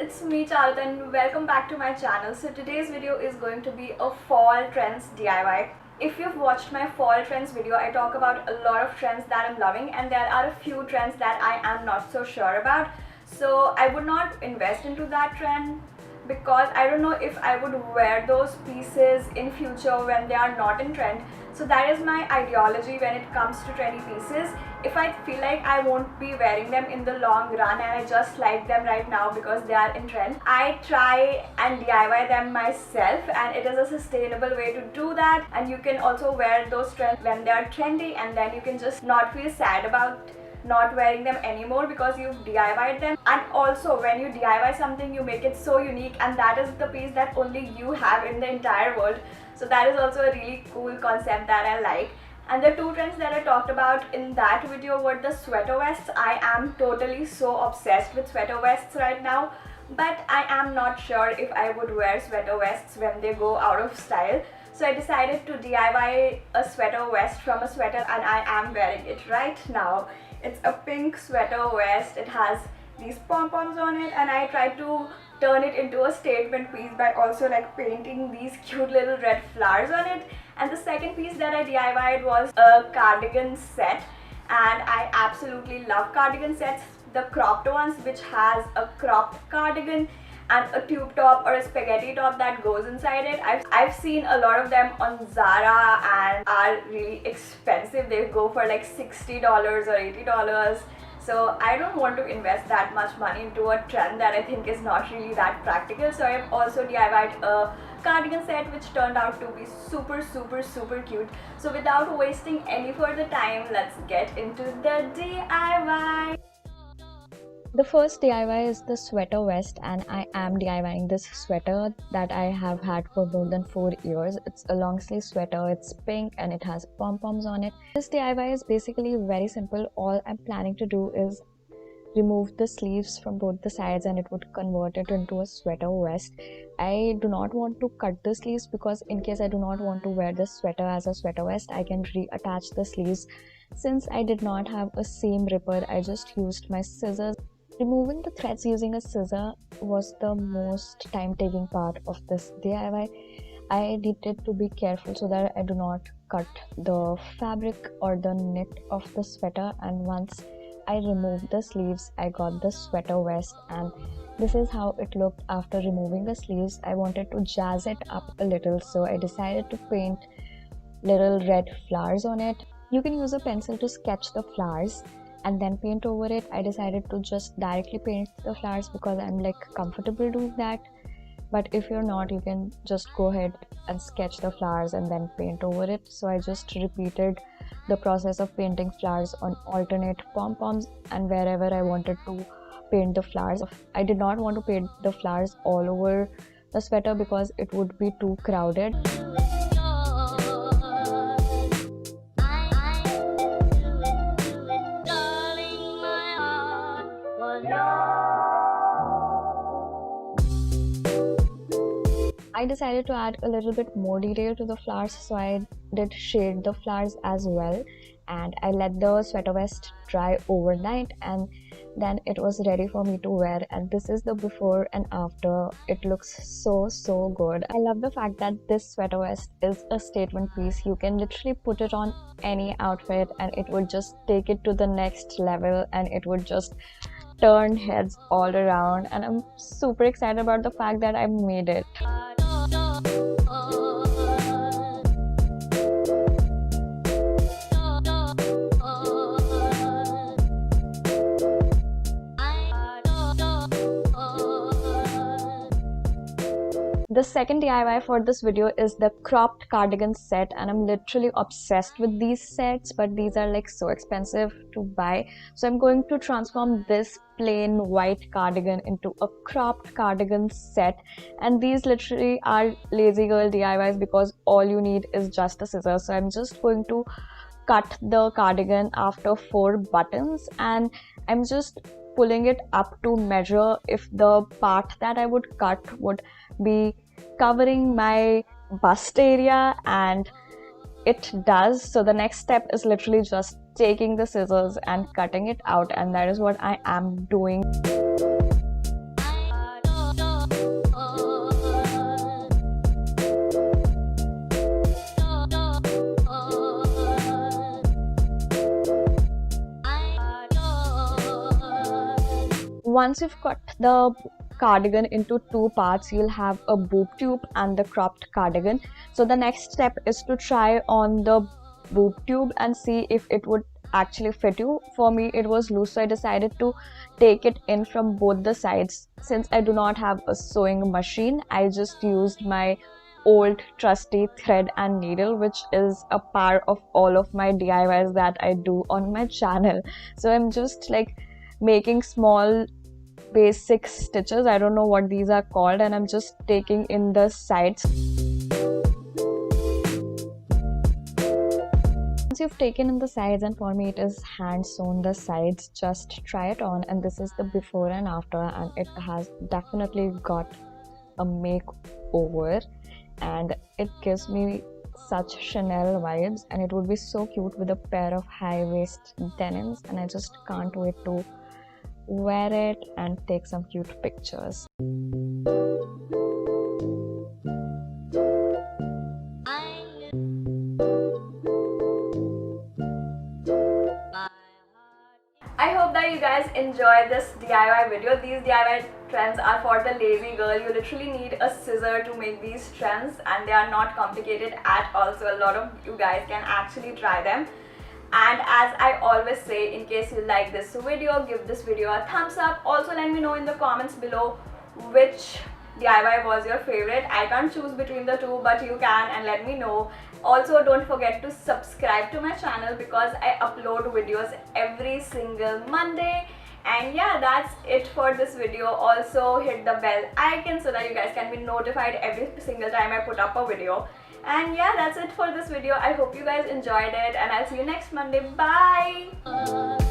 it's me Charlotte and welcome back to my channel. So today's video is going to be a fall trends DIY. If you've watched my fall trends video, I talk about a lot of trends that I'm loving and there are a few trends that I am not so sure about. So I would not invest into that trend because I don't know if I would wear those pieces in future when they are not in trend. So that is my ideology when it comes to trendy pieces. If I feel like I won't be wearing them in the long run and I just like them right now because they are in trend, I try and DIY them myself, and it is a sustainable way to do that. And you can also wear those trends when they are trendy, and then you can just not feel sad about not wearing them anymore because you've DIY'd them. And also when you DIY something, you make it so unique, and that is the piece that only you have in the entire world. So that is also a really cool concept that I like. And the two trends that I talked about in that video were the sweater vests. I am totally so obsessed with sweater vests right now, but I am not sure if I would wear sweater vests when they go out of style. So I decided to DIY a sweater vest from a sweater, and I am wearing it right now. It's a pink sweater vest. It has these pom-poms on it, and I tried to turn it into a statement piece by also like painting these cute little red flowers on it. And the second piece that I DIY'd was a cardigan set, and I absolutely love cardigan sets, the cropped ones which has a cropped cardigan and a tube top or a spaghetti top that goes inside it. I've seen a lot of them on Zara and are really expensive. They go for like $60 or $80. So I don't want to invest that much money into a trend that I think is not really that practical. So I've also DIY'd a cardigan set which turned out to be super cute. So without wasting any further time, let's get into the DIY. The first DIY is the sweater vest, and I am DIYing this sweater that I have had for more than 4 years. It's a long sleeve sweater, it's pink and it has pom-poms on it. This DIY is basically very simple. All I'm planning to do is remove the sleeves from both the sides and it would convert it into a sweater vest. I do not want to cut the sleeves because in case I do not want to wear this sweater as a sweater vest, I can reattach the sleeves. Since I did not have a seam ripper, I just used my scissors. Removing the threads using a scissor was the most time-taking part of this DIY. I needed to be careful so that I do not cut the fabric or the knit of the sweater, and once I removed the sleeves, I got the sweater vest, and this is how it looked after removing the sleeves. I wanted to jazz it up a little, so I decided to paint little red flowers on it. You can use a pencil to sketch the flowers and then paint over it. I decided to just directly paint the flowers because I'm like comfortable doing that. But if you're not, you can just go ahead and sketch the flowers and then paint over it. So I just repeated the process of painting flowers on alternate pom-poms and wherever I wanted to paint the flowers. I did not want to paint the flowers all over the sweater because it would be too crowded. I decided to add a little bit more detail to the flowers, so I did shade the flowers as well, and I let the sweater vest dry overnight, and then it was ready for me to wear. And this is the before and after. It looks so good. I love the fact that this sweater vest is a statement piece. You can literally put it on any outfit and it would just take it to the next level, and it would just turn heads all around, and I'm super excited about the fact that I made it. The second DIY for this video is the cropped cardigan set, and I'm literally obsessed with these sets, but these are like so expensive to buy. So I'm going to transform this plain white cardigan into a cropped cardigan set, and these literally are lazy girl DIYs because all you need is just a scissors. So I'm just going to cut the cardigan after 4 buttons, and I'm just pulling it up to measure if the part that I would cut would be covering my bust area, and it does. So the next step is literally just taking the scissors and cutting it out, and that is what I am doing. once you've cut the cardigan into two parts, you'll have a boob tube and the cropped cardigan. So the next step is to try on the boob tube and see if it would actually fit you. For me, it was loose, so I decided to take it in from both the sides. Since I do not have a sewing machine, I just used my old trusty thread and needle, which is a part of all of my DIYs that I do on my channel. So I'm just like making small basic stitches, I don't know what these are called, and I'm just taking in the sides. Once you've taken in the sides, and for me it is hand sewn the sides, just try it on, and this is the before and after, and it has definitely got a makeover, and it gives me such Chanel vibes, and it would be so cute with a pair of high-waist denims, and I just can't wait to wear it and take some cute pictures. I hope that you guys enjoyed this DIY video. These DIY trends are for the lazy girl. You literally need a scissor to make these trends, and they are not complicated at all, so a lot of you guys can actually try them. And as I always say, in case you like this video, give this video a thumbs up. Also let me know in the comments below which DIY was your favorite. I can't choose between the two, but you can, and let me know. Also don't forget to subscribe to my channel because I upload videos every single Monday. And yeah, that's it for this video. Also hit the bell icon so that you guys can be notified every single time I put up a video. And yeah, that's it for this video. I hope you guys enjoyed it, and I'll see you next Monday. Bye!